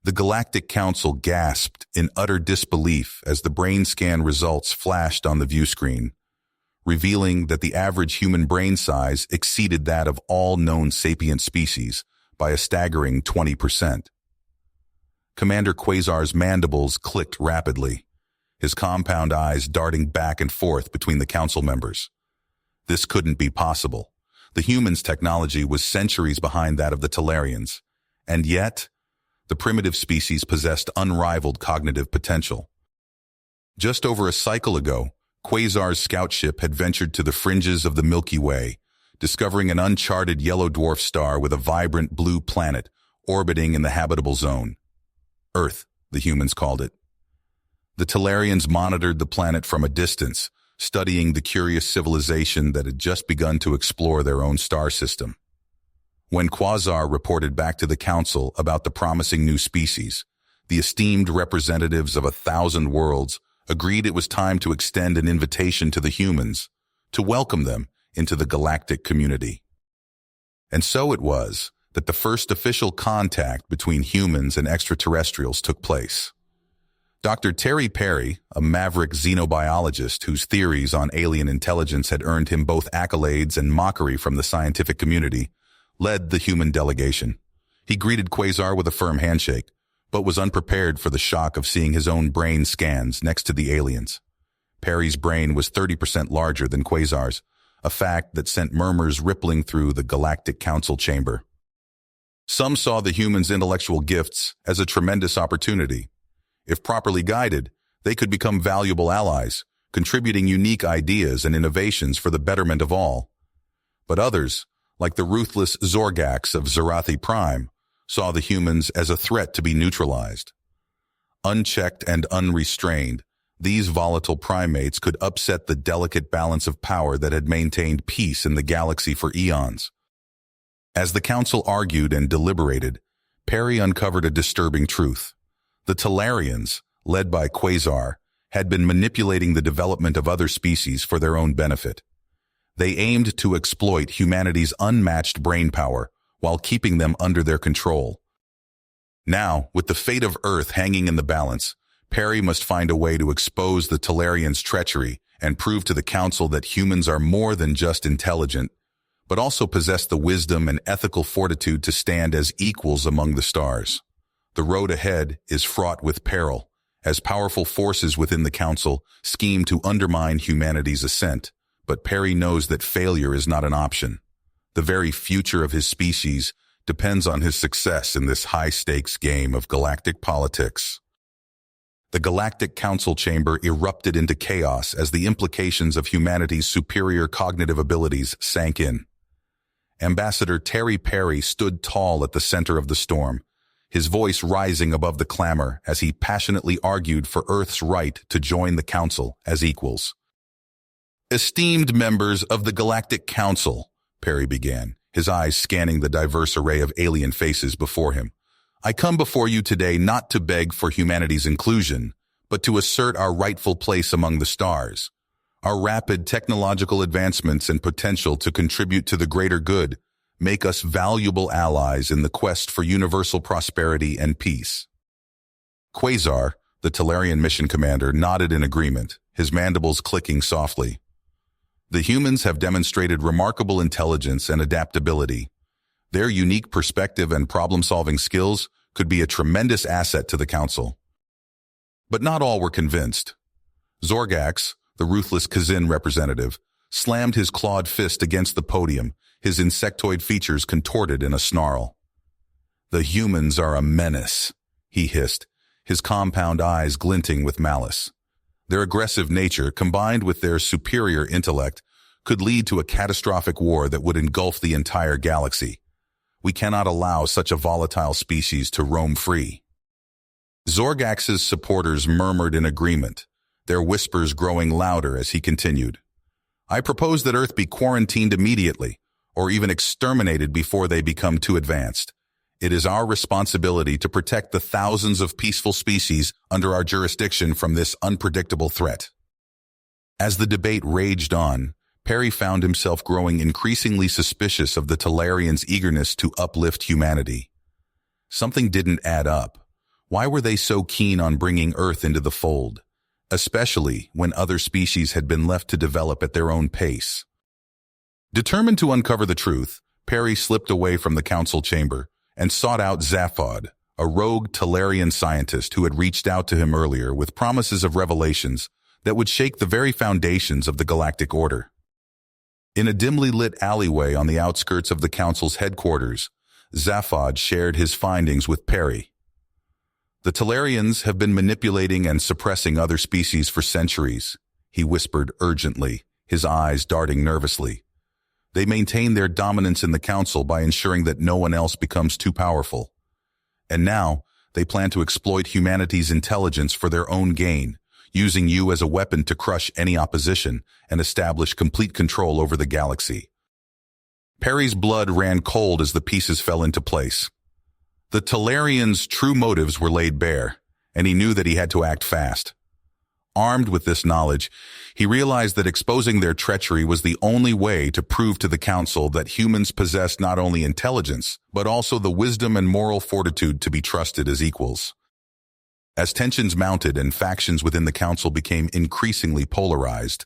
The Galactic Council gasped in utter disbelief as the brain scan results flashed on the view screen, revealing that the average human brain size exceeded that of all known sapient species by a staggering 20%. Commander Quasar's mandibles clicked rapidly, his compound eyes darting back and forth between the council members. This couldn't be possible. The humans' technology was centuries behind that of the Talarians, and yet, the primitive species possessed unrivaled cognitive potential. Just over a cycle ago, Quasar's scout ship had ventured to the fringes of the Milky Way, discovering an uncharted yellow dwarf star with a vibrant blue planet orbiting in the habitable zone. Earth, the humans called it. The Talarians monitored the planet from a distance, studying the curious civilization that had just begun to explore their own star system. When Quasar reported back to the Council about the promising new species, the esteemed representatives of 1,000 worlds agreed it was time to extend an invitation to the humans to welcome them into the galactic community. And so it was that the first official contact between humans and extraterrestrials took place. Dr. Terry Perry, a maverick xenobiologist whose theories on alien intelligence had earned him both accolades and mockery from the scientific community, led the human delegation. He greeted Quasar with a firm handshake, but was unprepared for the shock of seeing his own brain scans next to the aliens. Perry's brain was 30% larger than Quasar's, a fact that sent murmurs rippling through the Galactic Council chamber. Some saw the humans' intellectual gifts as a tremendous opportunity. If properly guided, they could become valuable allies, contributing unique ideas and innovations for the betterment of all. But others, like the ruthless Zorgax of Zerathi Prime, saw the humans as a threat to be neutralized. Unchecked and unrestrained, these volatile primates could upset the delicate balance of power that had maintained peace in the galaxy for eons. As the Council argued and deliberated, Perry uncovered a disturbing truth. The Talarians, led by Quasar, had been manipulating the development of other species for their own benefit. They aimed to exploit humanity's unmatched brain power while keeping them under their control. Now, with the fate of Earth hanging in the balance, Perry must find a way to expose the Talarians' treachery and prove to the Council that humans are more than just intelligent, but also possess the wisdom and ethical fortitude to stand as equals among the stars. The road ahead is fraught with peril, as powerful forces within the Council scheme to undermine humanity's ascent, but Perry knows that failure is not an option. The very future of his species depends on his success in this high-stakes game of galactic politics. The Galactic Council chamber erupted into chaos as the implications of humanity's superior cognitive abilities sank in. Ambassador Terry Perry stood tall at the center of the storm, his voice rising above the clamor as he passionately argued for Earth's right to join the Council as equals. "Esteemed members of the Galactic Council," Perry began, his eyes scanning the diverse array of alien faces before him, "I come before you today not to beg for humanity's inclusion, but to assert our rightful place among the stars. Our rapid technological advancements and potential to contribute to the greater good make us valuable allies in the quest for universal prosperity and peace." Quasar, the Talarian mission commander, nodded in agreement, his mandibles clicking softly. The humans have demonstrated remarkable intelligence and adaptability. Their unique perspective and problem-solving skills could be a tremendous asset to the Council. But not all were convinced. Zorgax, the ruthless Kazin representative, slammed his clawed fist against the podium, his insectoid features contorted in a snarl. "The humans are a menace," he hissed, his compound eyes glinting with malice. Their aggressive nature, combined with their superior intellect, could lead to a catastrophic war that would engulf the entire galaxy. We cannot allow such a volatile species to roam free. Zorgax's supporters murmured in agreement, their whispers growing louder as he continued. "I propose that Earth be quarantined immediately, or even exterminated before they become too advanced. It is our responsibility to protect the thousands of peaceful species under our jurisdiction from this unpredictable threat." As the debate raged on, Perry found himself growing increasingly suspicious of the Talarians' eagerness to uplift humanity. Something didn't add up. Why were they so keen on bringing Earth into the fold, especially when other species had been left to develop at their own pace? Determined to uncover the truth, Perry slipped away from the council chamber and sought out Zaphod, a rogue Talarian scientist who had reached out to him earlier with promises of revelations that would shake the very foundations of the Galactic Order. In a dimly lit alleyway on the outskirts of the council's headquarters, Zaphod shared his findings with Perry. "The Talarians have been manipulating and suppressing other species for centuries," he whispered urgently, his eyes darting nervously. "They maintain their dominance in the council by ensuring that no one else becomes too powerful. And now, they plan to exploit humanity's intelligence for their own gain, using you as a weapon to crush any opposition and establish complete control over the galaxy." Perry's blood ran cold as the pieces fell into place. The Talarians' true motives were laid bare, and he knew that he had to act fast. Armed with this knowledge, he realized that exposing their treachery was the only way to prove to the Council that humans possessed not only intelligence, but also the wisdom and moral fortitude to be trusted as equals. As tensions mounted and factions within the Council became increasingly polarized,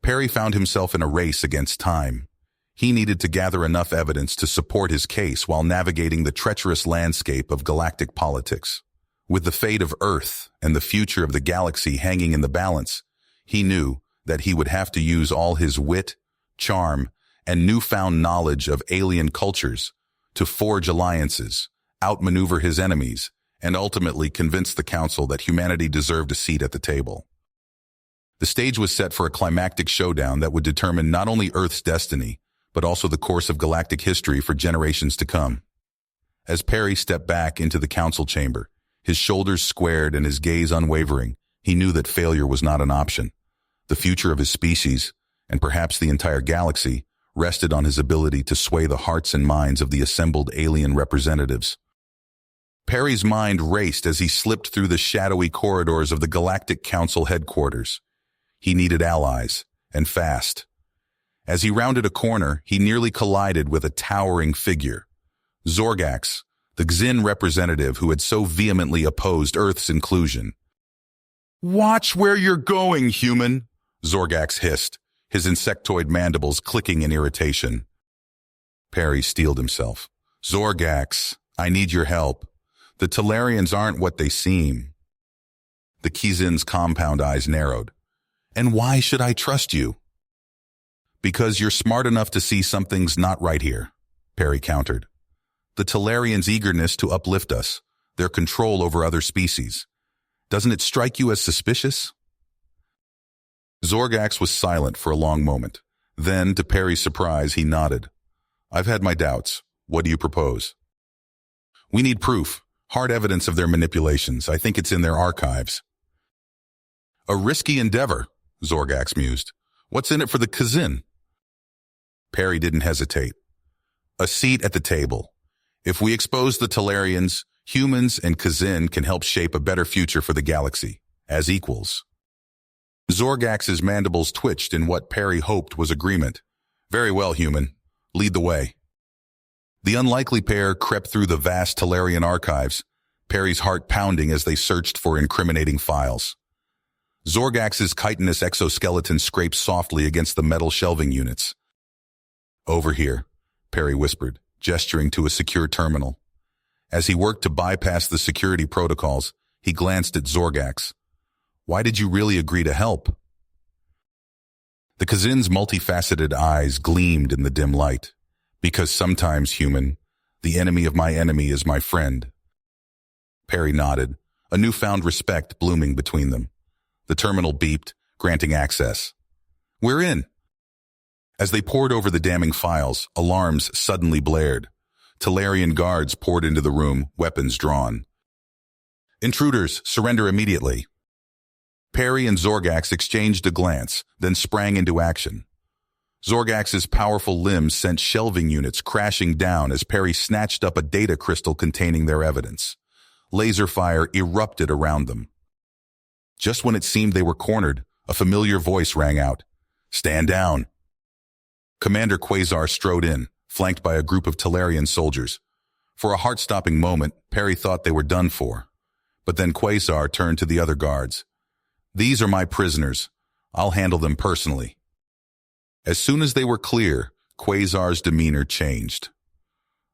Perry found himself in a race against time. He needed to gather enough evidence to support his case while navigating the treacherous landscape of galactic politics. With the fate of Earth and the future of the galaxy hanging in the balance, he knew that he would have to use all his wit, charm, and newfound knowledge of alien cultures to forge alliances, outmaneuver his enemies, and ultimately convince the Council that humanity deserved a seat at the table. The stage was set for a climactic showdown that would determine not only Earth's destiny, but also the course of galactic history for generations to come. As Perry stepped back into the council chamber, his shoulders squared and his gaze unwavering, he knew that failure was not an option. The future of his species, and perhaps the entire galaxy, rested on his ability to sway the hearts and minds of the assembled alien representatives. Perry's mind raced as he slipped through the shadowy corridors of the Galactic Council headquarters. He needed allies, and fast. As he rounded a corner, he nearly collided with a towering figure. Zorgax, the Xin representative who had so vehemently opposed Earth's inclusion. "Watch where you're going, human," Zorgax hissed, his insectoid mandibles clicking in irritation. Perry steeled himself. "Zorgax, I need your help. The Talarians aren't what they seem." The Kzin's compound eyes narrowed. "And why should I trust you?" "Because you're smart enough to see something's not right here," Perry countered. "The Talarians' eagerness to uplift us, their control over other species. Doesn't it strike you as suspicious?" Zorgax was silent for a long moment. Then, to Perry's surprise, he nodded. "I've had my doubts. What do you propose?" "We need proof, hard evidence of their manipulations. I think it's in their archives." "A risky endeavor," Zorgax mused. "What's in it for the Kzin?" Perry didn't hesitate. "A seat at the table. If we expose the Talarians, humans and Kzin can help shape a better future for the galaxy, as equals." Zorgax's mandibles twitched in what Perry hoped was agreement. "Very well, human. Lead the way." The unlikely pair crept through the vast Talarian archives, Perry's heart pounding as they searched for incriminating files. Zorgax's chitinous exoskeleton scraped softly against the metal shelving units. "Over here," Perry whispered, gesturing to a secure terminal. As he worked to bypass the security protocols, he glanced at Zorgax. "Why did you really agree to help?" The Kzin's multifaceted eyes gleamed in the dim light. "Because sometimes, human, the enemy of my enemy is my friend." Perry nodded, a newfound respect blooming between them. The terminal beeped, granting access. "We're in." As they pored over the damning files, alarms suddenly blared. Talarian guards poured into the room, weapons drawn. "Intruders, surrender immediately." Perry and Zorgax exchanged a glance, then sprang into action. Zorgax's powerful limbs sent shelving units crashing down as Perry snatched up a data crystal containing their evidence. Laser fire erupted around them. Just when it seemed they were cornered, a familiar voice rang out. "Stand down." Commander Quasar strode in, flanked by a group of Talarian soldiers. For a heart-stopping moment, Perry thought they were done for. But then Quasar turned to the other guards. "These are my prisoners. I'll handle them personally." As soon as they were clear, Quasar's demeanor changed.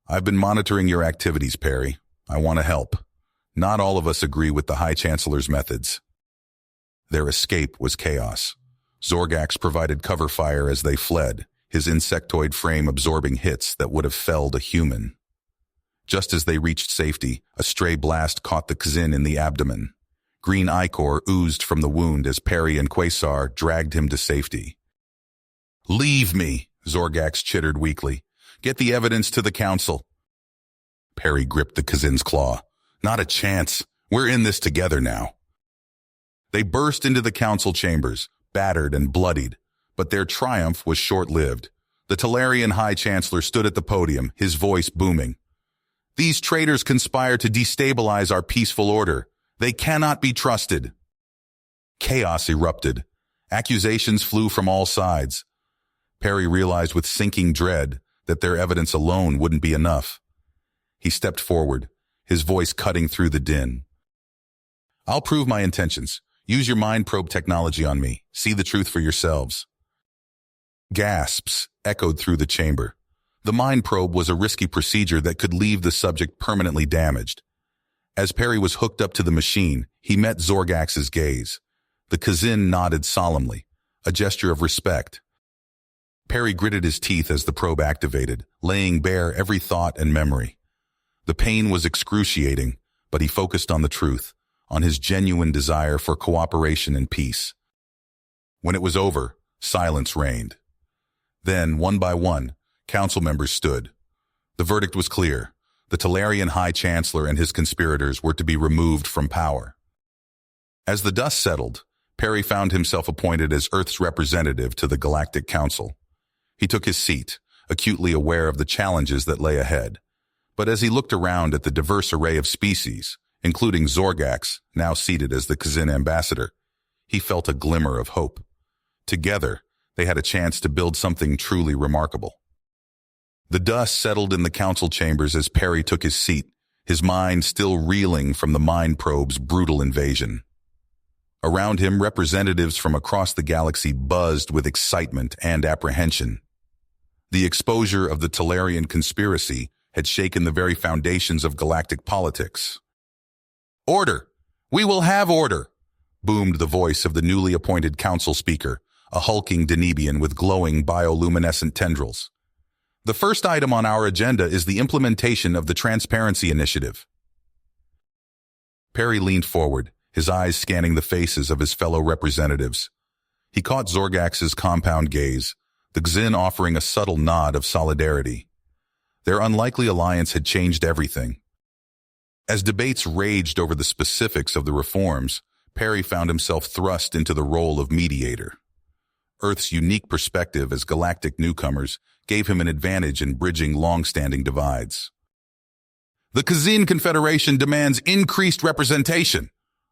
"I've been monitoring your activities, Perry. I want to help. Not all of us agree with the High Chancellor's methods." Their escape was chaos. Zorgax provided cover fire as they fled, his insectoid frame absorbing hits that would have felled a human. Just as they reached safety, a stray blast caught the Kzin in the abdomen. Green ichor oozed from the wound as Perry and Quasar dragged him to safety. "Leave me," Zorgax chittered weakly. "Get the evidence to the council." Perry gripped the Kzin's claw. "Not a chance. We're in this together now." They burst into the council chambers, battered and bloodied, but their triumph was short-lived. The Talarian High Chancellor stood at the podium, his voice booming. "These traitors conspire to destabilize our peaceful order. They cannot be trusted." Chaos erupted. Accusations flew from all sides. Perry realized with sinking dread that their evidence alone wouldn't be enough. He stepped forward, his voice cutting through the din. "I'll prove my intentions. Use your mind probe technology on me. See the truth for yourselves." Gasps echoed through the chamber. The mind probe was a risky procedure that could leave the subject permanently damaged. As Perry was hooked up to the machine, he met Zorgax's gaze. The Kzin nodded solemnly, a gesture of respect. Perry gritted his teeth as the probe activated, laying bare every thought and memory. The pain was excruciating, but he focused on the truth, on his genuine desire for cooperation and peace. When it was over, silence reigned. Then, one by one, council members stood. The verdict was clear. The Talarian High Chancellor and his conspirators were to be removed from power. As the dust settled, Perry found himself appointed as Earth's representative to the Galactic Council. He took his seat, acutely aware of the challenges that lay ahead. But as he looked around at the diverse array of species, including Zorgax, now seated as the Kzin ambassador, he felt a glimmer of hope. Together, they had a chance to build something truly remarkable. The dust settled in the council chambers as Perry took his seat, his mind still reeling from the mind probe's brutal invasion. Around him, representatives from across the galaxy buzzed with excitement and apprehension. The exposure of the Talarian conspiracy had shaken the very foundations of galactic politics. "Order! We will have order!" boomed the voice of the newly appointed council speaker, a hulking Denebian with glowing bioluminescent tendrils. "The first item on our agenda is the implementation of the Transparency Initiative." Perry leaned forward, his eyes scanning the faces of his fellow representatives. He caught Zorgax's compound gaze, the Kzin offering a subtle nod of solidarity. Their unlikely alliance had changed everything. As debates raged over the specifics of the reforms, Perry found himself thrust into the role of mediator. Earth's unique perspective as galactic newcomers gave him an advantage in bridging long-standing divides. "The Kzin Confederation demands increased representation,"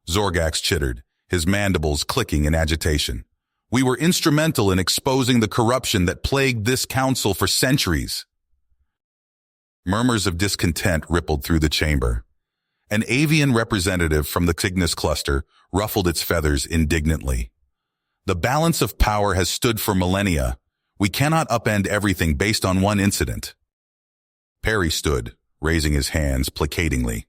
Zorgax chittered, his mandibles clicking in agitation. "We were instrumental in exposing the corruption that plagued this council for centuries." Murmurs of discontent rippled through the chamber. An avian representative from the Cygnus cluster ruffled its feathers indignantly. "The balance of power has stood for millennia. We cannot upend everything based on one incident." Perry stood, raising his hands placatingly.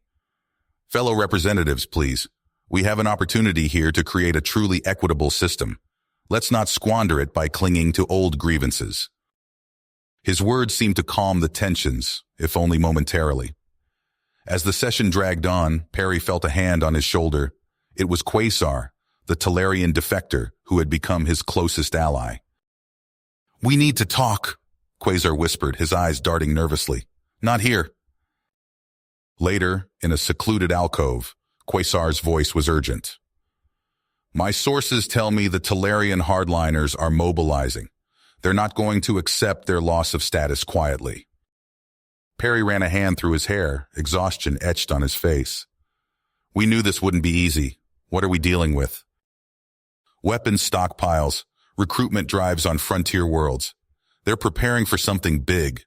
"Fellow representatives, please. We have an opportunity here to create a truly equitable system. Let's not squander it by clinging to old grievances." His words seemed to calm the tensions, if only momentarily. As the session dragged on, Perry felt a hand on his shoulder. It was Quasar, the Talarian defector who had become his closest ally. "We need to talk," Quasar whispered, his eyes darting nervously. "Not here." Later, in a secluded alcove, Quasar's voice was urgent. "My sources tell me the Talarian hardliners are mobilizing. They're not going to accept their loss of status quietly." Perry ran a hand through his hair, exhaustion etched on his face. "We knew this wouldn't be easy. What are we dealing with?" "Weapons stockpiles, recruitment drives on frontier worlds. They're preparing for something big."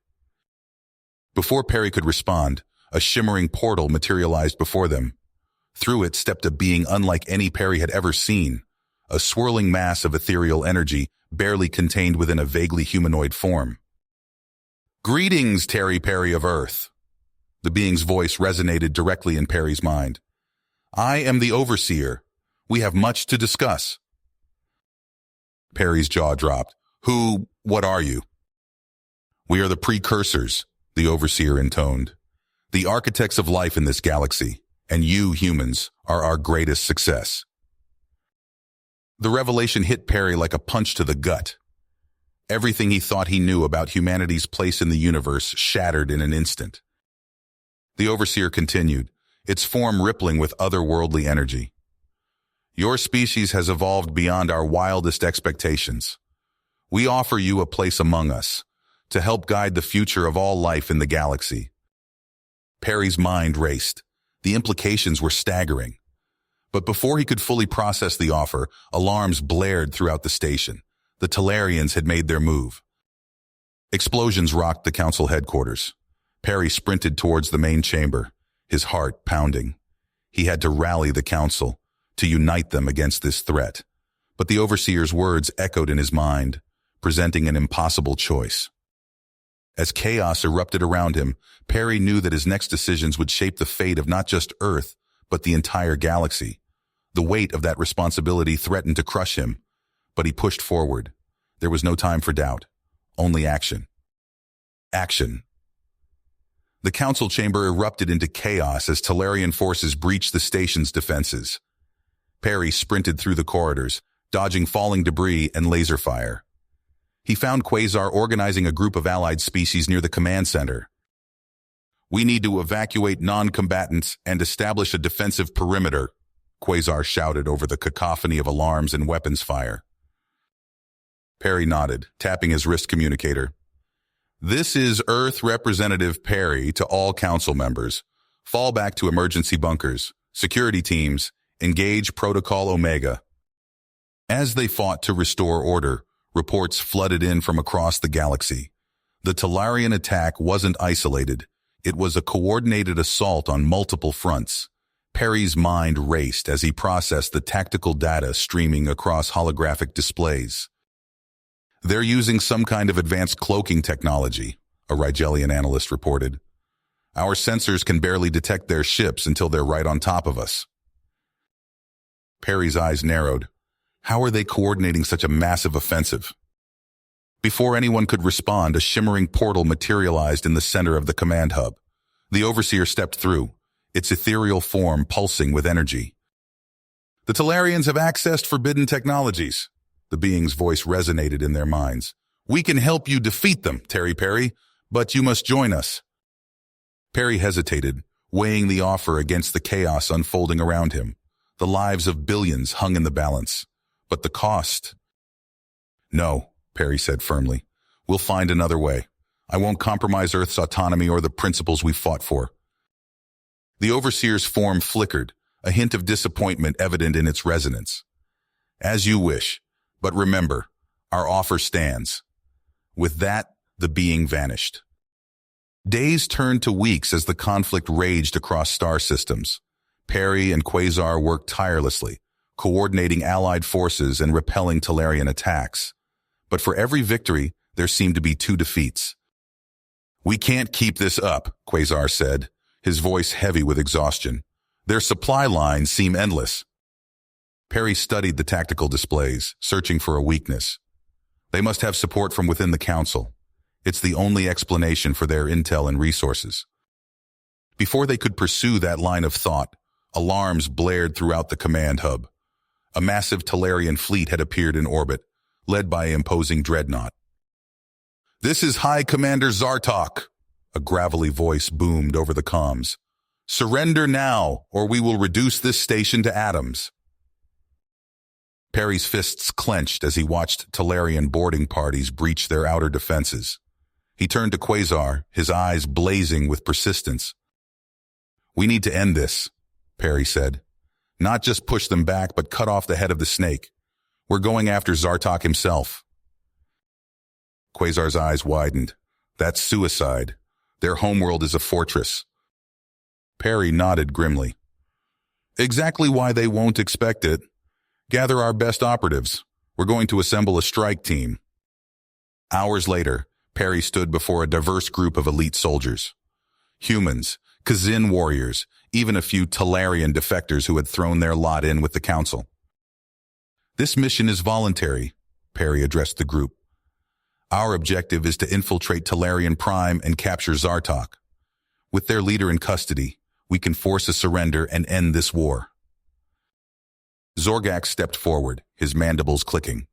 Before Perry could respond, a shimmering portal materialized before them. Through it stepped a being unlike any Perry had ever seen, a swirling mass of ethereal energy barely contained within a vaguely humanoid form. "Greetings, Terry Perry of Earth." The being's voice resonated directly in Perry's mind. "I am the Overseer. We have much to discuss." Perry's jaw dropped. What are you?" "We are the precursors," the Overseer intoned. "The architects of life in this galaxy, and you, humans, are our greatest success." The revelation hit Perry like a punch to the gut. Everything he thought he knew about humanity's place in the universe shattered in an instant. The Overseer continued, its form rippling with otherworldly energy. "Your species has evolved beyond our wildest expectations. We offer you a place among us, to help guide the future of all life in the galaxy." Perry's mind raced. The implications were staggering. But before he could fully process the offer, alarms blared throughout the station. The Talarians had made their move. Explosions rocked the council headquarters. Perry sprinted towards the main chamber, his heart pounding. He had to rally the council, to unite them against this threat. But the Overseer's words echoed in his mind, presenting an impossible choice. As chaos erupted around him, Perry knew that his next decisions would shape the fate of not just Earth, but the entire galaxy. The weight of that responsibility threatened to crush him, but he pushed forward. There was no time for doubt, only action. Action. The council chamber erupted into chaos as Talarian forces breached the station's defenses. Perry sprinted through the corridors, dodging falling debris and laser fire. He found Quasar organizing a group of allied species near the command center. "We need to evacuate non-combatants and establish a defensive perimeter," Quasar shouted over the cacophony of alarms and weapons fire. Perry nodded, tapping his wrist communicator. "This is Earth Representative Perry to all council members. Fall back to emergency bunkers. Security teams, engage Protocol Omega." As they fought to restore order, reports flooded in from across the galaxy. The Talarian attack wasn't isolated. It was a coordinated assault on multiple fronts. Perry's mind raced as he processed the tactical data streaming across holographic displays. "They're using some kind of advanced cloaking technology," a Rigelian analyst reported. "Our sensors can barely detect their ships until they're right on top of us." Perry's eyes narrowed. How are they coordinating such a massive offensive? Before anyone could respond, a shimmering portal materialized in the center of the command hub. The Overseer stepped through, its ethereal form pulsing with energy. "The Talarians have accessed forbidden technologies." The being's voice resonated in their minds. "We can help you defeat them, Terry Perry, but you must join us." Perry hesitated, weighing the offer against the chaos unfolding around him. The lives of billions hung in the balance. But the cost? "No," Perry said firmly. "We'll find another way. I won't compromise Earth's autonomy or the principles we've fought for." The Overseer's form flickered, a hint of disappointment evident in its resonance. "As you wish, but remember, our offer stands." With that, the being vanished. Days turned to weeks as the conflict raged across star systems. Perry and Quasar worked tirelessly, coordinating allied forces and repelling Talarian attacks. But for every victory, there seemed to be two defeats. "We can't keep this up," Quasar said, his voice heavy with exhaustion. "Their supply lines seem endless." Perry studied the tactical displays, searching for a weakness. They must have support from within the council. It's the only explanation for their intel and resources. Before they could pursue that line of thought, alarms blared throughout the command hub. A massive Talarian fleet had appeared in orbit, led by an imposing dreadnought. "This is High Commander Zartok," a gravelly voice boomed over the comms. "Surrender now, or we will reduce this station to atoms." Perry's fists clenched as he watched Talarian boarding parties breach their outer defenses. He turned to Quasar, his eyes blazing with persistence. "We need to end this," Perry said. "Not just push them back, but cut off the head of the snake. We're going after Zartok himself." Quasar's eyes widened. "That's suicide. Their homeworld is a fortress." Perry nodded grimly. Exactly why they won't expect it. Gather our best operatives. We're going to assemble a strike team. Hours later, Perry stood before a diverse group of elite soldiers. Humans, Kazin warriors, even a few Talarian defectors who had thrown their lot in with the council. This mission is voluntary, Perry addressed the group. Our objective is to infiltrate Talarian Prime and capture Zartok. With their leader in custody, we can force a surrender and end this war. Zorgak stepped forward, his mandibles clicking.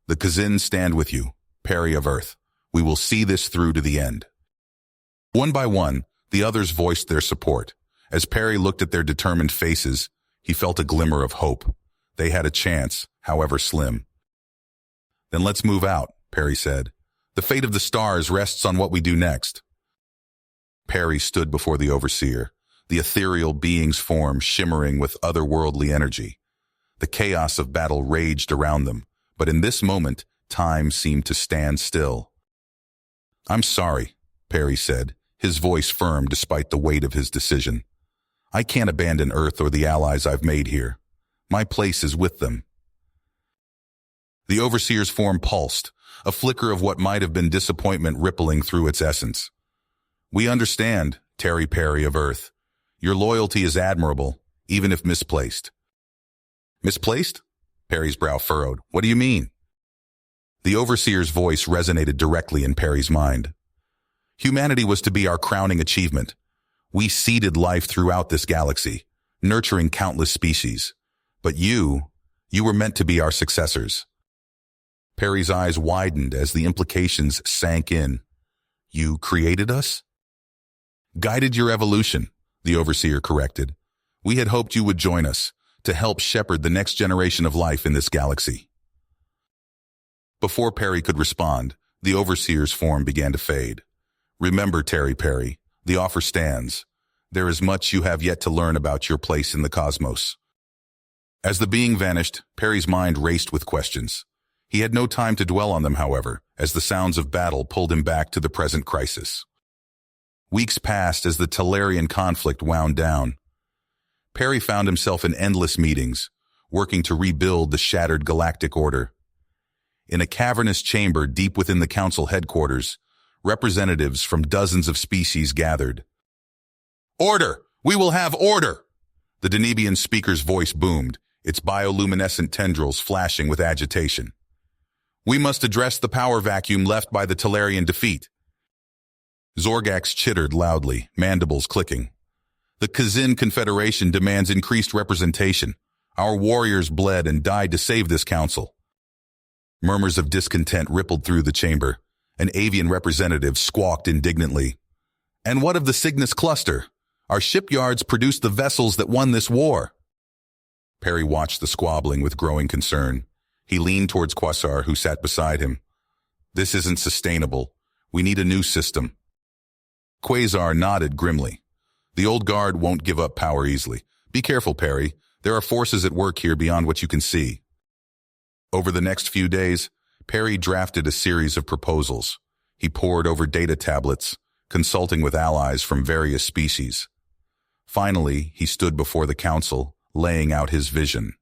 The Kazin stand with you, Perry of Earth. We will see this through to the end. One by one, the others voiced their support. As Perry looked at their determined faces, he felt a glimmer of hope. They had a chance, however slim. Then let's move out, Perry said. The fate of the stars rests on what we do next. Perry stood before the overseer, the ethereal being's form shimmering with otherworldly energy. The chaos of battle raged around them, but in this moment, time seemed to stand still. I'm sorry, Perry said, his voice firm despite the weight of his decision. I can't abandon Earth or the allies I've made here. My place is with them. The overseer's form pulsed, a flicker of what might have been disappointment rippling through its essence. We understand, Terry Perry of Earth. Your loyalty is admirable, even if misplaced. Misplaced? Perry's brow furrowed. What do you mean? The overseer's voice resonated directly in Perry's mind. Humanity was to be our crowning achievement. We seeded life throughout this galaxy, nurturing countless species. But you were meant to be our successors. Perry's eyes widened as the implications sank in. You created us? Guided your evolution, the overseer corrected. We had hoped you would join us to help shepherd the next generation of life in this galaxy. Before Perry could respond, the overseer's form began to fade. Remember, Terry Perry, the offer stands. There is much you have yet to learn about your place in the cosmos. As the being vanished, Perry's mind raced with questions. He had no time to dwell on them, however, as the sounds of battle pulled him back to the present crisis. Weeks passed as the Talarian conflict wound down. Perry found himself in endless meetings, working to rebuild the shattered galactic order. In a cavernous chamber deep within the council headquarters, representatives from dozens of species gathered. Order! We will have order! The Danebian speaker's voice boomed, its bioluminescent tendrils flashing with agitation. We must address the power vacuum left by the Talarian defeat. Zorgax chittered loudly, mandibles clicking. The Kazin Confederation demands increased representation. Our warriors bled and died to save this council. Murmurs of discontent rippled through the chamber. An avian representative squawked indignantly. And what of the Cygnus cluster? Our shipyards produced the vessels that won this war. Perry watched the squabbling with growing concern. He leaned towards Quasar, who sat beside him. This isn't sustainable. We need a new system. Quasar nodded grimly. The old guard won't give up power easily. Be careful, Perry. There are forces at work here beyond what you can see. Over the next few days, Perry drafted a series of proposals. He pored over data tablets, consulting with allies from various species. Finally, he stood before the council, laying out his vision.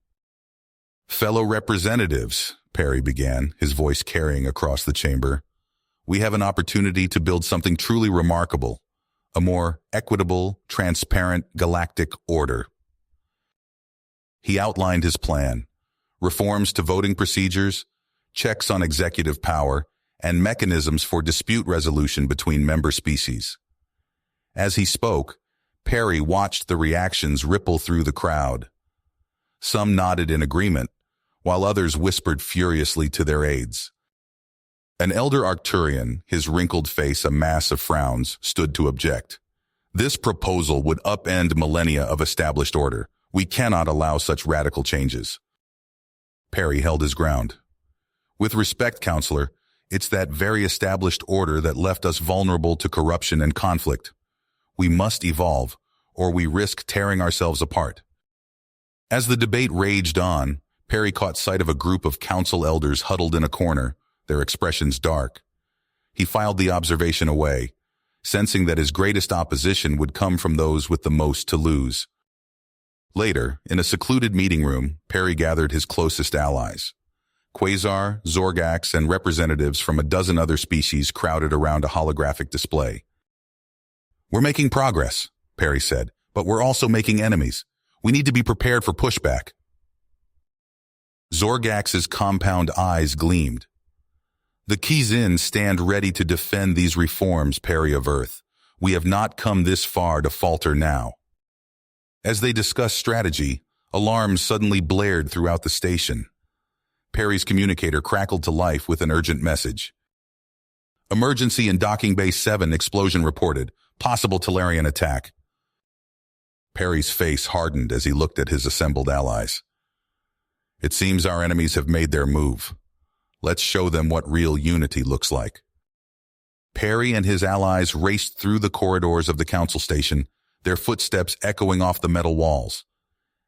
Fellow representatives, Perry began, his voice carrying across the chamber, we have an opportunity to build something truly remarkable, a more equitable, transparent galactic order. He outlined his plan, reforms to voting procedures, checks on executive power, and mechanisms for dispute resolution between member species. As he spoke, Perry watched the reactions ripple through the crowd. Some nodded in agreement, while others whispered furiously to their aides. An elder Arcturian, his wrinkled face a mass of frowns, stood to object. This proposal would upend millennia of established order. We cannot allow such radical changes. Perry held his ground. With respect, Counselor, it's that very established order that left us vulnerable to corruption and conflict. We must evolve, or we risk tearing ourselves apart. As the debate raged on, Perry caught sight of a group of council elders huddled in a corner, their expressions dark. He filed the observation away, sensing that his greatest opposition would come from those with the most to lose. Later, in a secluded meeting room, Perry gathered his closest allies. Quasar, Zorgax, and representatives from a dozen other species crowded around a holographic display. "We're making progress," Perry said, "but we're also making enemies. We need to be prepared for pushback." Zorgax's compound eyes gleamed. "The Kizin stand ready to defend these reforms, Perry of Earth. We have not come this far to falter now." As they discussed strategy, alarms suddenly blared throughout the station. Perry's communicator crackled to life with an urgent message. "Emergency in Docking Bay 7, explosion reported. Possible Talarian attack." Perry's face hardened as he looked at his assembled allies. "It seems our enemies have made their move. Let's show them what real unity looks like." Perry and his allies raced through the corridors of the council station, their footsteps echoing off the metal walls.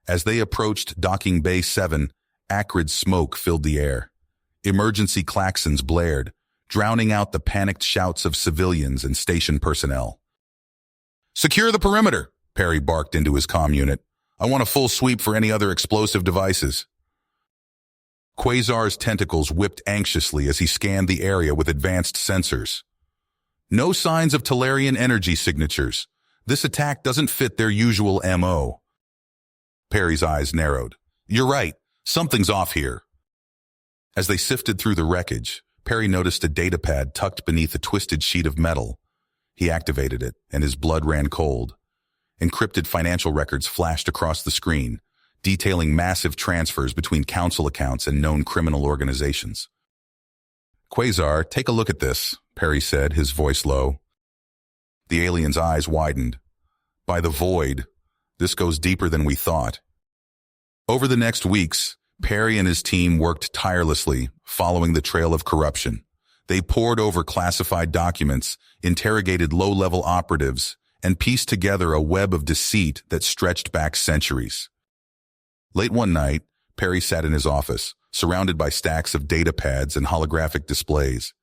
As they approached Docking Bay 7, acrid smoke filled the air. Emergency klaxons blared, drowning out the panicked shouts of civilians and station personnel. "Secure the perimeter," Perry barked into his comm unit. "I want a full sweep for any other explosive devices." Quasar's tentacles whipped anxiously as he scanned the area with advanced sensors. "No signs of Talarian energy signatures. This attack doesn't fit their usual MO." Perry's eyes narrowed. "You're right. Something's off here." As they sifted through the wreckage, Perry noticed a datapad tucked beneath a twisted sheet of metal. He activated it, and his blood ran cold. Encrypted financial records flashed across the screen, detailing massive transfers between council accounts and known criminal organizations. "Quasar, take a look at this," Perry said, his voice low. The alien's eyes widened. "By the void, this goes deeper than we thought." Over the next weeks, Perry and his team worked tirelessly, following the trail of corruption. They pored over classified documents, interrogated low-level operatives, and pieced together a web of deceit that stretched back centuries. Late one night, Perry sat in his office, surrounded by stacks of data pads and holographic displays.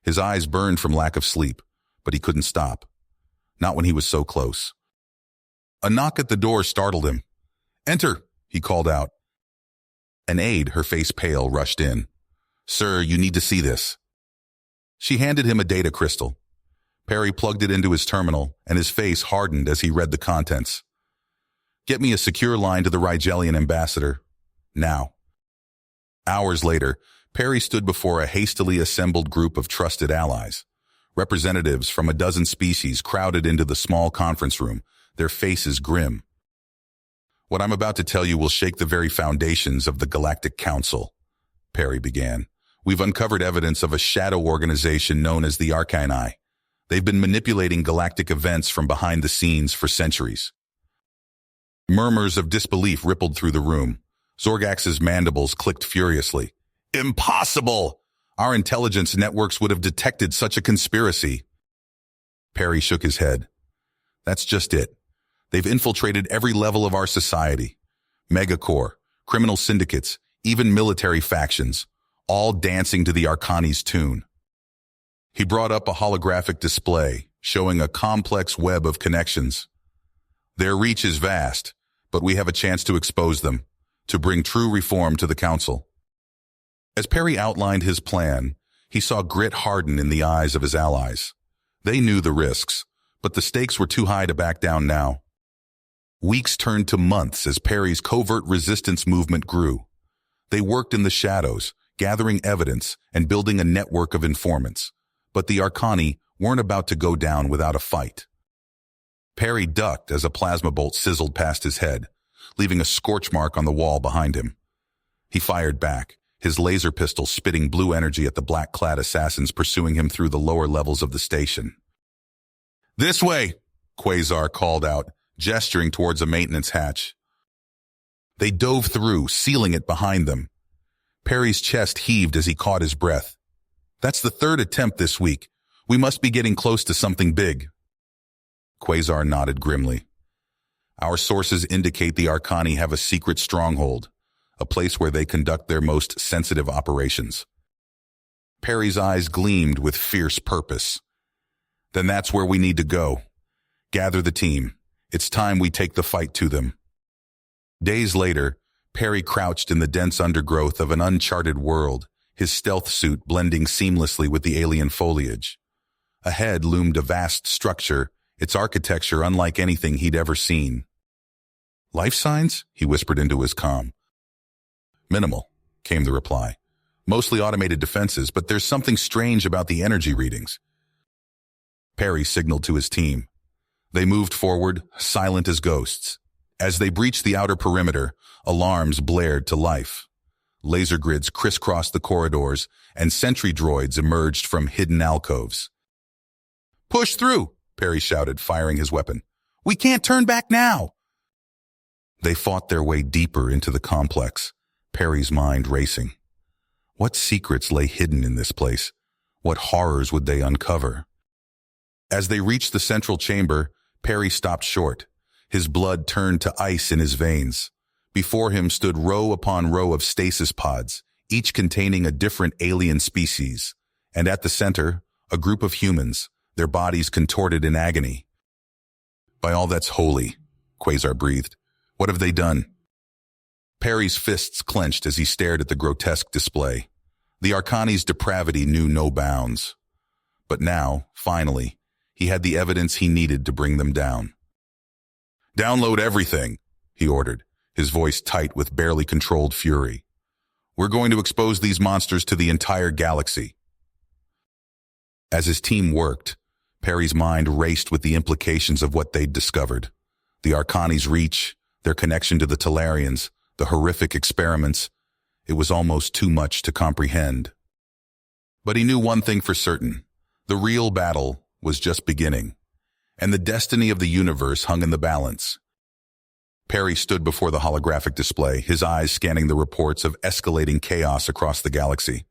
His eyes burned from lack of sleep, but he couldn't stop. Not when he was so close. A knock at the door startled him. "Enter," he called out. An aide, her face pale, rushed in. "Sir, you need to see this." She handed him a data crystal. Perry plugged it into his terminal, and his face hardened as he read the contents. "Get me a secure line to the Rigelian ambassador. Now." Hours later, Perry stood before a hastily assembled group of trusted allies. Representatives from a dozen species crowded into the small conference room, their faces grim. "What I'm about to tell you will shake the very foundations of the Galactic Council," Perry began. "We've uncovered evidence of a shadow organization known as the HFY. They've been manipulating galactic events from behind the scenes for centuries." Murmurs of disbelief rippled through the room. Zorgax's mandibles clicked furiously. "Impossible! Our intelligence networks would have detected such a conspiracy." Perry shook his head. "That's just it. They've infiltrated every level of our society. Megacorps, criminal syndicates, even military factions, all dancing to the Arcani's tune." He brought up a holographic display, showing a complex web of connections. "Their reach is vast, but we have a chance to expose them, to bring true reform to the Council." As Perry outlined his plan, he saw grit harden in the eyes of his allies. They knew the risks, but the stakes were too high to back down now. Weeks turned to months as Perry's covert resistance movement grew. They worked in the shadows, gathering evidence and building a network of informants. But the Arcani weren't about to go down without a fight. Perry ducked as a plasma bolt sizzled past his head, leaving a scorch mark on the wall behind him. He fired back, his laser pistol spitting blue energy at the black-clad assassins pursuing him through the lower levels of the station. "This way," Quasar called out, gesturing towards a maintenance hatch. They dove through, sealing it behind them. Perry's chest heaved as he caught his breath. "That's the third attempt this week. We must be getting close to something big." Quasar nodded grimly. "Our sources indicate the Arcani have a secret stronghold, a place where they conduct their most sensitive operations." Perry's eyes gleamed with fierce purpose. "Then that's where we need to go. Gather the team. It's time we take the fight to them." Days later, Perry crouched in the dense undergrowth of an uncharted world, his stealth suit blending seamlessly with the alien foliage. Ahead loomed a vast structure, its architecture unlike anything he'd ever seen. "Life signs?" he whispered into his comm. "Minimal," came the reply. "Mostly automated defenses, but there's something strange about the energy readings." Perry signaled to his team. They moved forward, silent as ghosts. As they breached the outer perimeter, alarms blared to life. Laser grids crisscrossed the corridors, and sentry droids emerged from hidden alcoves. "Push through!" Perry shouted, firing his weapon. "We can't turn back now!" They fought their way deeper into the complex, Perry's mind racing. What secrets lay hidden in this place? What horrors would they uncover? As they reached the central chamber, Perry stopped short. His blood turned to ice in his veins. Before him stood row upon row of stasis pods, each containing a different alien species. And at the center, a group of humans, their bodies contorted in agony. "By all that's holy," Quasar breathed. "What have they done?" Perry's fists clenched as he stared at the grotesque display. The Arcani's depravity knew no bounds. But now, finally, he had the evidence he needed to bring them down. "Download everything," he ordered, his voice tight with barely controlled fury. "We're going to expose these monsters to the entire galaxy." As his team worked, Perry's mind raced with the implications of what they'd discovered. The Arcani's reach, their connection to the Talarians, the horrific experiments. It was almost too much to comprehend. But he knew one thing for certain. The real battle was just beginning, and the destiny of the universe hung in the balance. Perry stood before the holographic display, his eyes scanning the reports of escalating chaos across the galaxy.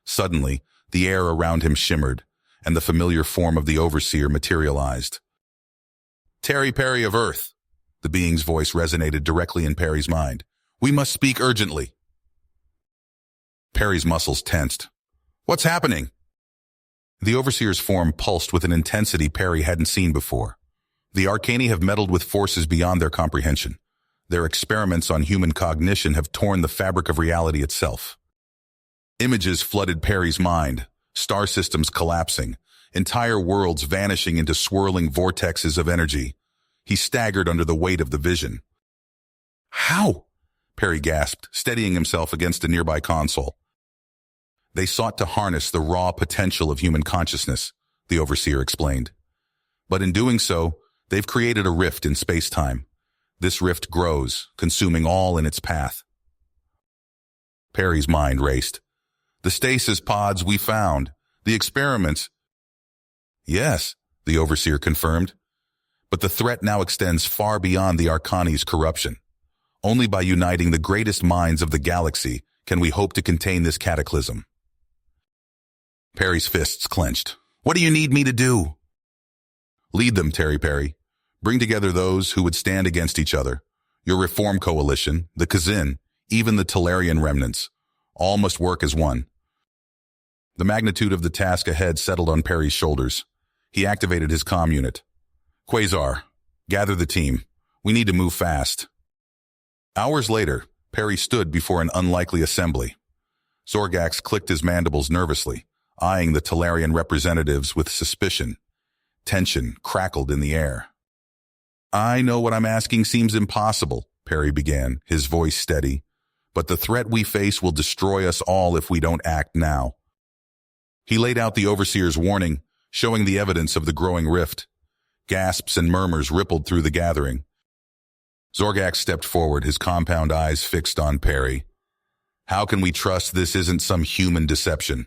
Suddenly, the air around him shimmered, and the familiar form of the Overseer materialized. "Terry Perry of Earth," the being's voice resonated directly in Perry's mind. "We must speak urgently." Perry's muscles tensed. "What's happening?" The Overseer's form pulsed with an intensity Perry hadn't seen before. The Arcani have meddled with forces beyond their comprehension. Their experiments on human cognition have torn the fabric of reality itself. Images flooded Perry's mind, star systems collapsing, entire worlds vanishing into swirling vortexes of energy. He staggered under the weight of the vision. "How?" Perry gasped, steadying himself against a nearby console. "They sought to harness the raw potential of human consciousness," the Overseer explained. "But in doing so, they've created a rift in space-time. This rift grows, consuming all in its path." Perry's mind raced. "The stasis pods we found, the experiments." "Yes," the Overseer confirmed. "But the threat now extends far beyond the Arcani's corruption. Only by uniting the greatest minds of the galaxy can we hope to contain this cataclysm." Perry's fists clenched. "What do you need me to do?" "Lead them, Terry Perry. Bring together those who would stand against each other. Your Reform Coalition, the Kazin, even the Talarian remnants. All must work as one." The magnitude of the task ahead settled on Perry's shoulders. He activated his comm unit. "Quasar, gather the team. We need to move fast." Hours later, Perry stood before an unlikely assembly. Zorgax clicked his mandibles nervously, eyeing the Talarian representatives with suspicion. Tension crackled in the air. "I know what I'm asking seems impossible," Perry began, his voice steady. "But the threat we face will destroy us all if we don't act now." He laid out the Overseer's warning, showing the evidence of the growing rift. Gasps and murmurs rippled through the gathering. Zorgax stepped forward, his compound eyes fixed on Perry. "How can we trust this isn't some human deception?"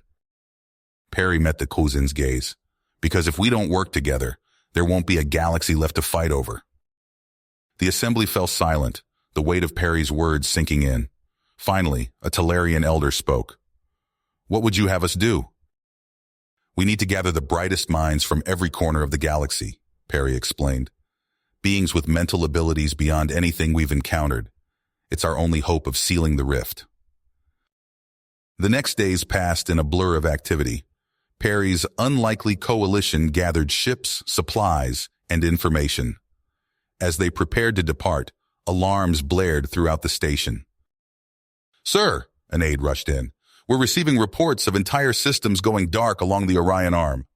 Perry met the Kuzin's gaze. "Because if we don't work together, there won't be a galaxy left to fight over." The assembly fell silent, the weight of Perry's words sinking in. Finally, a Talarian elder spoke. "What would you have us do?" "We need to gather the brightest minds from every corner of the galaxy," Perry explained. "Beings with mental abilities beyond anything we've encountered. It's our only hope of sealing the rift." The next days passed in a blur of activity. Perry's unlikely coalition gathered ships, supplies, and information. As they prepared to depart, Alarms blared throughout the station. "Sir," an aide rushed in, "we're receiving reports of entire systems going dark along the Orion Arm."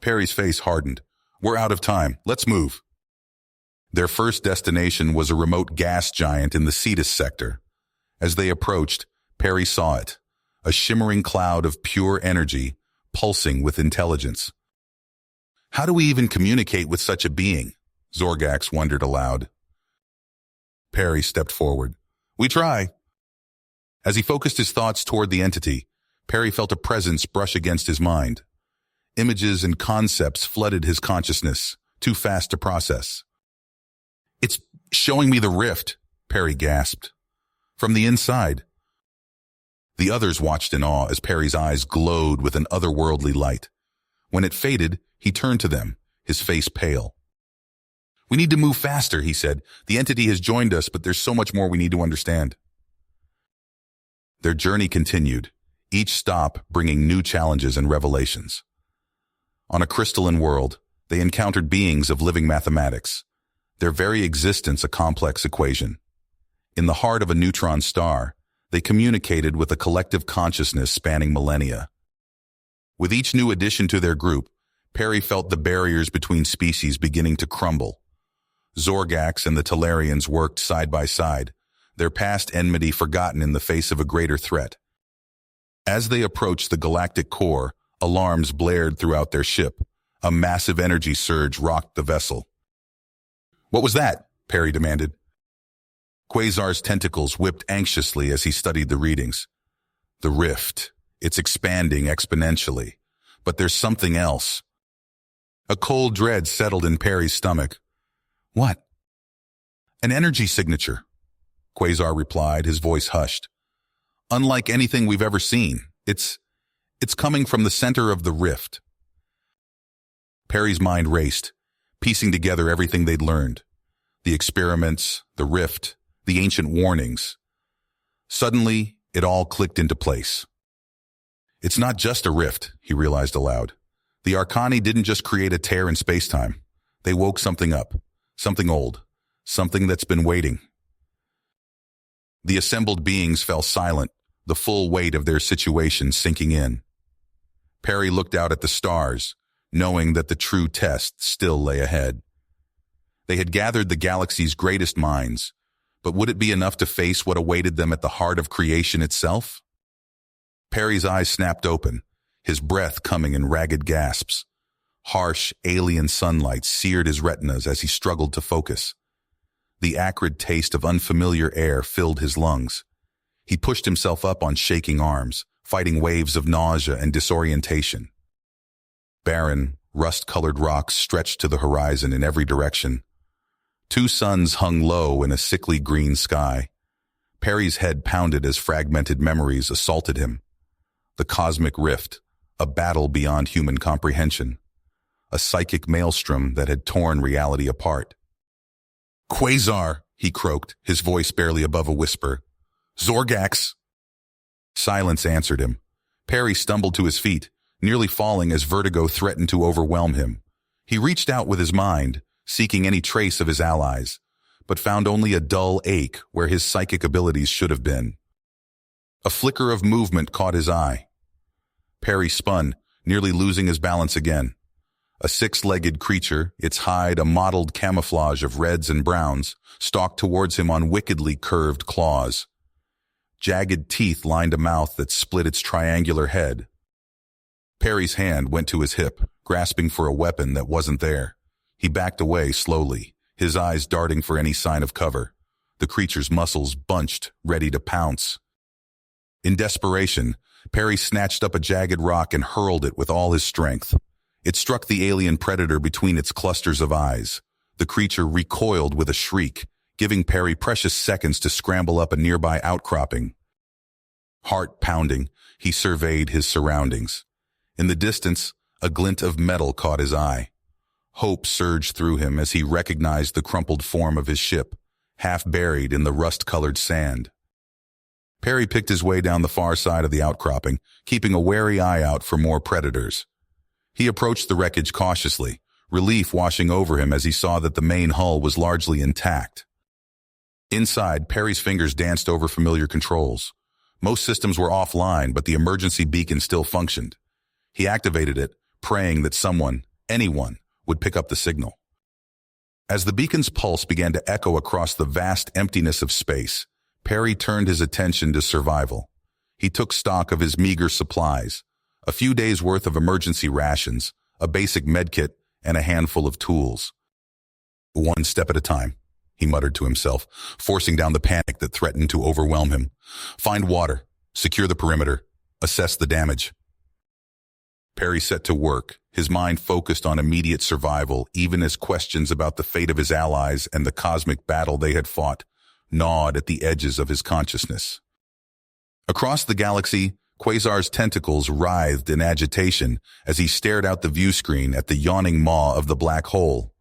Perry's face hardened. "We're out of time. Let's move." Their first destination was a remote gas giant in the Cetus sector. As they approached, Perry saw it, a shimmering cloud of pure energy, pulsing with intelligence. "How do we even communicate with such a being?" Zorgax wondered aloud. Perry stepped forward. "We try." As he focused his thoughts toward the entity, Perry felt a presence brush against his mind. Images and concepts flooded his consciousness, too fast to process. "It's showing me the rift," Perry gasped. "From the inside." The others watched in awe as Perry's eyes glowed with an otherworldly light. When it faded, he turned to them, his face pale. "We need to move faster," he said. "The entity has joined us, but there's so much more we need to understand." Their journey continued, each stop bringing new challenges and revelations. On a crystalline world, they encountered beings of living mathematics, their very existence a complex equation. In the heart of a neutron star, they communicated with a collective consciousness spanning millennia. With each new addition to their group, Perry felt the barriers between species beginning to crumble. Zorgax and the Talarians worked side by side, their past enmity forgotten in the face of a greater threat. As they approached the galactic core, alarms blared throughout their ship. A massive energy surge rocked the vessel. "What was that?" Perry demanded. Quasar's tentacles whipped anxiously as he studied the readings. "The rift. It's expanding exponentially. But there's something else." A cold dread settled in Perry's stomach. "What?" "An energy signature," Quasar replied, his voice hushed. "Unlike anything we've ever seen. It's coming from the center of the rift." Perry's mind raced, piecing together everything they'd learned. The experiments, the rift, the ancient warnings. Suddenly, it all clicked into place. "It's not just a rift," he realized aloud. "The Arcani didn't just create a tear in spacetime. They woke something up, something old, something that's been waiting." The assembled beings fell silent, the full weight of their situation sinking in. Perry looked out at the stars, knowing that the true test still lay ahead. They had gathered the galaxy's greatest minds, but would it be enough to face what awaited them at the heart of creation itself? Perry's eyes snapped open, his breath coming in ragged gasps. Harsh, alien sunlight seared his retinas as he struggled to focus. The acrid taste of unfamiliar air filled his lungs. He pushed himself up on shaking arms, fighting waves of nausea and disorientation. Barren, rust-colored rocks stretched to the horizon in every direction. Two suns hung low in a sickly green sky. Perry's head pounded as fragmented memories assaulted him. The cosmic rift, a battle beyond human comprehension. A psychic maelstrom that had torn reality apart. "Quasar," he croaked, his voice barely above a whisper. "Zorgax." Silence answered him. Perry stumbled to his feet, nearly falling as vertigo threatened to overwhelm him. He reached out with his mind, seeking any trace of his allies, but found only a dull ache where his psychic abilities should have been. A flicker of movement caught his eye. Perry spun, nearly losing his balance again. A six-legged creature, its hide a mottled camouflage of reds and browns, stalked towards him on wickedly curved claws. Jagged teeth lined a mouth that split its triangular head. Perry's hand went to his hip, grasping for a weapon that wasn't there. He backed away slowly, his eyes darting for any sign of cover. The creature's muscles bunched, ready to pounce. In desperation, Perry snatched up a jagged rock and hurled it with all his strength. It struck the alien predator between its clusters of eyes. The creature recoiled with a shriek, giving Perry precious seconds to scramble up a nearby outcropping. Heart pounding, he surveyed his surroundings. In the distance, a glint of metal caught his eye. Hope surged through him as he recognized the crumpled form of his ship, half buried in the rust-colored sand. Perry picked his way down the far side of the outcropping, keeping a wary eye out for more predators. He approached the wreckage cautiously, relief washing over him as he saw that the main hull was largely intact. Inside, Perry's fingers danced over familiar controls. Most systems were offline, but the emergency beacon still functioned. He activated it, praying that someone, anyone, would pick up the signal. As the beacon's pulse began to echo across the vast emptiness of space, Perry turned his attention to survival. He took stock of his meager supplies, a few days' worth of emergency rations, a basic medkit, and a handful of tools. One step at a time, he muttered to himself, forcing down the panic that threatened to overwhelm him. Find water, secure the perimeter, assess the damage. Perry set to work, his mind focused on immediate survival, even as questions about the fate of his allies and the cosmic battle they had fought gnawed at the edges of his consciousness. Across the galaxy, Quasar's tentacles writhed in agitation as he stared out the view screen at the yawning maw of the black hole.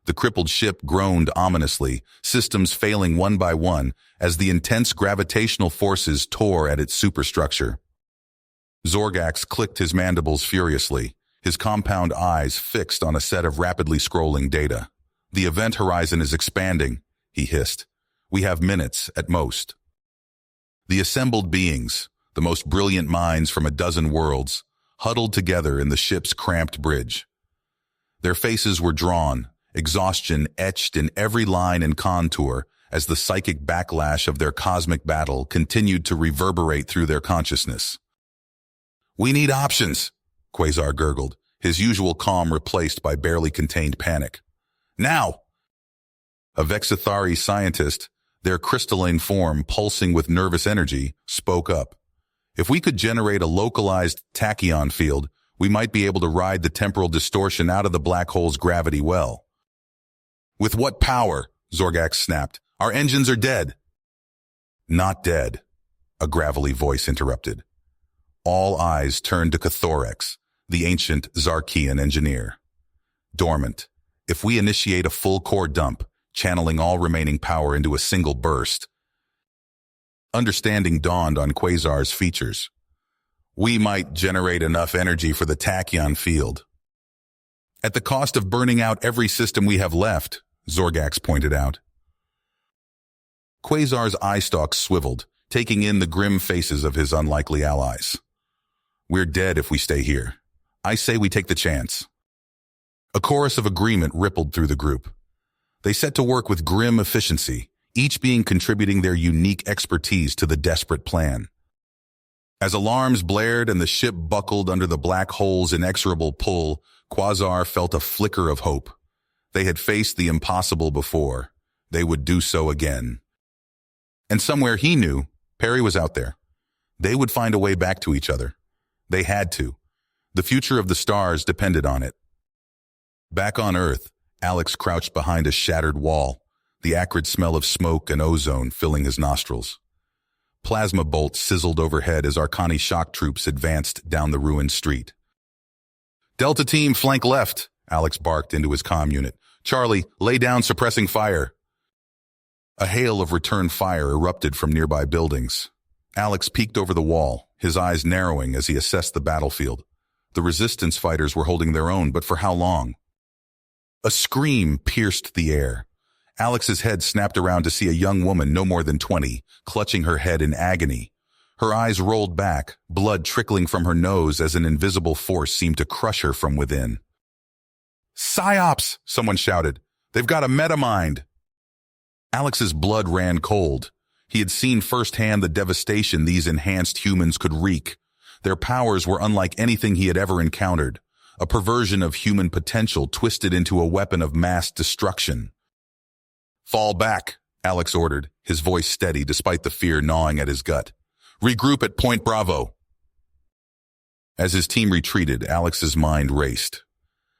The crippled ship groaned ominously, systems failing one by one as the intense gravitational forces tore at its superstructure. Zorgax clicked his mandibles furiously, his compound eyes fixed on a set of rapidly scrolling data. The event horizon is expanding, he hissed. We have minutes at most. The assembled beings, the most brilliant minds from a dozen worlds, huddled together in the ship's cramped bridge. Their faces were drawn, exhaustion etched in every line and contour as the psychic backlash of their cosmic battle continued to reverberate through their consciousness. We need options, Quasar gurgled, his usual calm replaced by barely contained panic. Now! A Vexithari scientist, their crystalline form pulsing with nervous energy, spoke up. If we could generate a localized tachyon field, we might be able to ride the temporal distortion out of the black hole's gravity well. With what power? Zorgax snapped. Our engines are dead. Not dead, a gravelly voice interrupted. All eyes turned to Cathorex, the ancient Zarkian engineer. Dormant. If we initiate a full core dump, channeling all remaining power into a single burst. Understanding dawned on Quasar's features. We might generate enough energy for the tachyon field. At the cost of burning out every system we have left, Zorgax pointed out. Quasar's eye stalks swiveled, taking in the grim faces of his unlikely allies. We're dead if we stay here. I say we take the chance. A chorus of agreement rippled through the group. They set to work with grim efficiency, each being contributing their unique expertise to the desperate plan. As alarms blared and the ship buckled under the black hole's inexorable pull, Quasar felt a flicker of hope. They had faced the impossible before. They would do so again. And somewhere he knew, Perry was out there. They would find a way back to each other. They had to. The future of the stars depended on it. Back on Earth, Alex crouched behind a shattered wall, the acrid smell of smoke and ozone filling his nostrils. Plasma bolts sizzled overhead as Arcani shock troops advanced down the ruined street. Delta Team, flank left, Alex barked into his comm unit. Charlie, lay down suppressing fire. A hail of return fire erupted from nearby buildings. Alex peeked over the wall, his eyes narrowing as he assessed the battlefield. The resistance fighters were holding their own, but for how long? A scream pierced the air. Alex's head snapped around to see a young woman no more than 20, clutching her head in agony. Her eyes rolled back, blood trickling from her nose as an invisible force seemed to crush her from within. Psyops! Someone shouted. They've got a metamind! Alex's blood ran cold. He had seen firsthand the devastation these enhanced humans could wreak. Their powers were unlike anything he had ever encountered, a perversion of human potential twisted into a weapon of mass destruction. Fall back, Alex ordered, his voice steady despite the fear gnawing at his gut. Regroup at Point Bravo. As his team retreated, Alex's mind raced.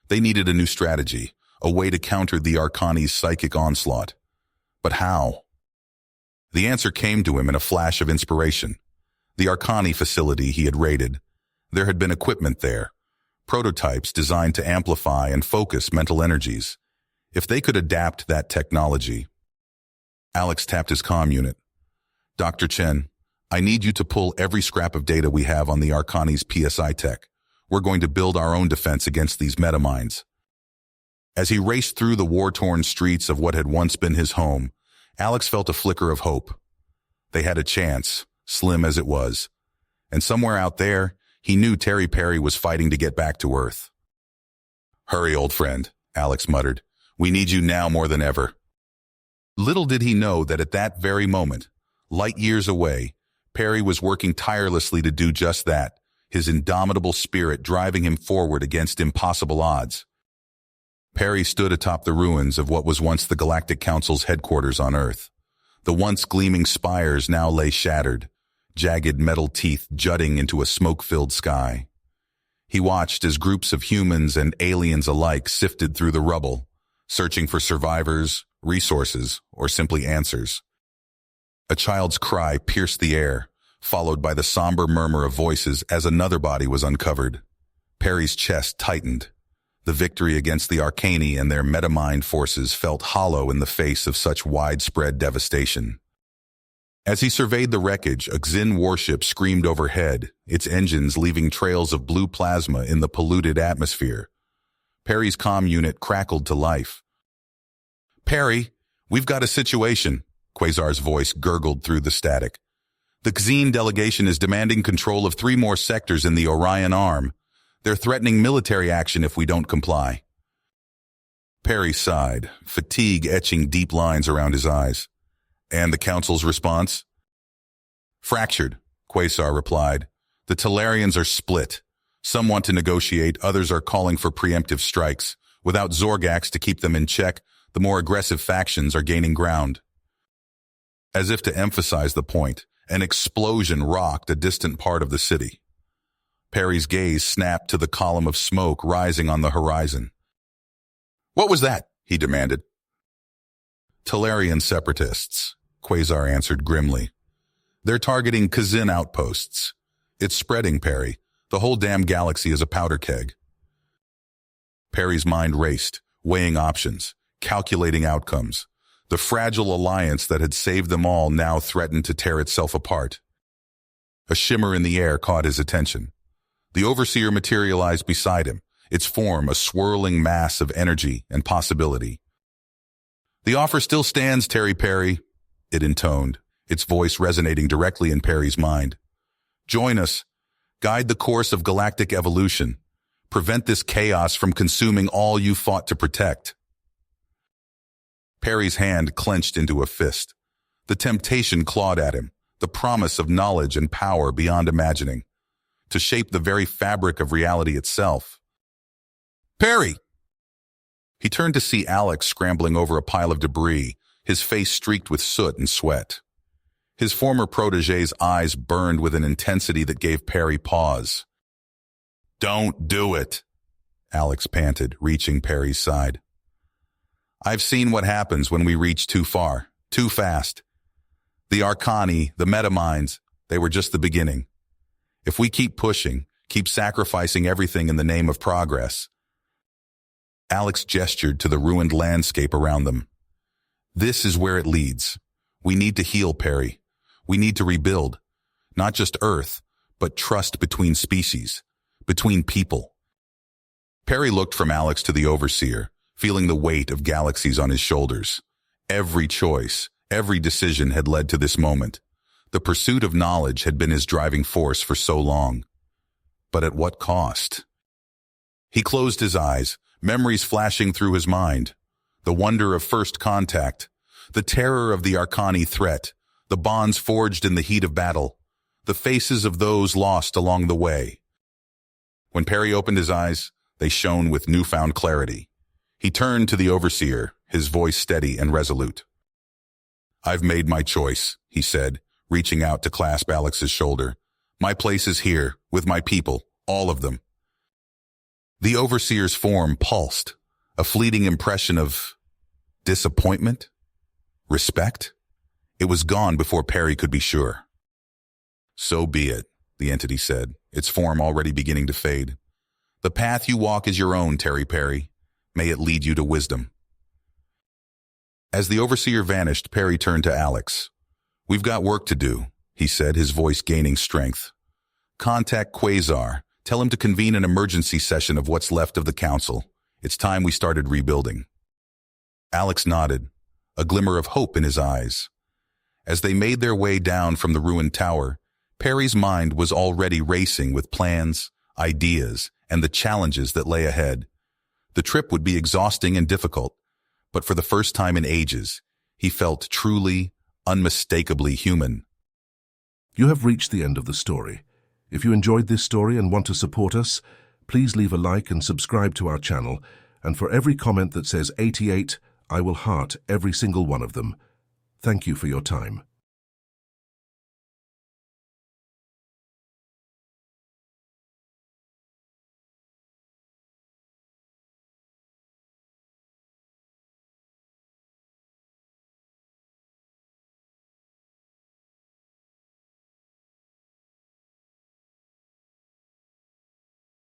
They needed a new strategy, a way to counter the Arcani's psychic onslaught. But how? The answer came to him in a flash of inspiration. The Arcani facility he had raided. There had been equipment there, prototypes designed to amplify and focus mental energies. If they could adapt that technology. Alex tapped his comm unit. Dr. Chen, I need you to pull every scrap of data we have on the Arcani's PSI tech. We're going to build our own defense against these metaminds. As he raced through the war-torn streets of what had once been his home, Alex felt a flicker of hope. They had a chance, slim as it was. And somewhere out there, he knew Terry Perry was fighting to get back to Earth. "Hurry, old friend," Alex muttered. "We need you now more than ever." Little did he know that at that very moment, light years away, Perry was working tirelessly to do just that, his indomitable spirit driving him forward against impossible odds. Perry stood atop the ruins of what was once the Galactic Council's headquarters on Earth. The once gleaming spires now lay shattered, jagged metal teeth jutting into a smoke-filled sky. He watched as groups of humans and aliens alike sifted through the rubble, searching for survivors, resources, or simply answers. A child's cry pierced the air, followed by the somber murmur of voices as another body was uncovered. Perry's chest tightened. The victory against the Arcani and their metamind forces felt hollow in the face of such widespread devastation. As he surveyed the wreckage, a Xin warship screamed overhead, its engines leaving trails of blue plasma in the polluted atmosphere. Perry's comm unit crackled to life. "Perry, we've got a situation," Quasar's voice gurgled through the static. "The Xin delegation is demanding control of 3 more sectors in the Orion Arm. They're threatening military action if we don't comply." Perry sighed, fatigue etching deep lines around his eyes. "And the Council's response?" "Fractured," Quasar replied. "The Talarians are split. Some want to negotiate, others are calling for preemptive strikes. Without Zorgax to keep them in check, the more aggressive factions are gaining ground." As if to emphasize the point, an explosion rocked a distant part of the city. Perry's gaze snapped to the column of smoke rising on the horizon. "What was that?" he demanded. "Talarian separatists," Quasar answered grimly. "They're targeting Kazin outposts. It's spreading, Perry. The whole damn galaxy is a powder keg." Perry's mind raced, weighing options, calculating outcomes. The fragile alliance that had saved them all now threatened to tear itself apart. A shimmer in the air caught his attention. The Overseer materialized beside him, its form a swirling mass of energy and possibility. "The offer still stands, Terry Perry," it intoned, its voice resonating directly in Perry's mind. "Join us. Guide the course of galactic evolution. Prevent this chaos from consuming all you fought to protect." Perry's hand clenched into a fist. The temptation clawed at him, the promise of knowledge and power beyond imagining, to shape the very fabric of reality itself. "Perry!" He turned to see Alex scrambling over a pile of debris, his face streaked with soot and sweat. His former protégé's eyes burned with an intensity that gave Perry pause. "Don't do it," Alex panted, reaching Perry's side. "I've seen what happens when we reach too far, too fast. The Arcani, the metaminds, they were just the beginning. If we keep pushing, keep sacrificing everything in the name of progress." Alex gestured to the ruined landscape around them. "This is where it leads. We need to heal, Perry. We need to rebuild. Not just Earth, but trust between species, between people." Perry looked from Alex to the Overseer, feeling the weight of galaxies on his shoulders. Every choice, every decision had led to this moment. The pursuit of knowledge had been his driving force for so long. But at what cost? He closed his eyes, memories flashing through his mind. The wonder of first contact, the terror of the Arcani threat, the bonds forged in the heat of battle, the faces of those lost along the way. When Perry opened his eyes, they shone with newfound clarity. He turned to the Overseer, his voice steady and resolute. "I've made my choice," he said, reaching out to clasp Alex's shoulder. "My place is here, with my people, all of them." The Overseer's form pulsed, a fleeting impression of disappointment? Respect? It was gone before Perry could be sure. "So be it," the entity said, its form already beginning to fade. "The path you walk is your own, Terry Perry. May it lead you to wisdom." As the Overseer vanished, Perry turned to Alex. "We've got work to do," he said, his voice gaining strength. "Contact Quasar. Tell him to convene an emergency session of what's left of the Council. It's time we started rebuilding." Alex nodded. a glimmer of hope in his eyes. As they made their way down from the ruined tower, Perry's mind was already racing with plans, ideas, and the challenges that lay ahead. The trip would be exhausting and difficult, but for the first time in ages, he felt truly, unmistakably human. You have reached the end of the story. If you enjoyed this story and want to support us, please leave a like and subscribe to our channel, and for every comment that says 88, I will heart every single one of them. Thank you for your time.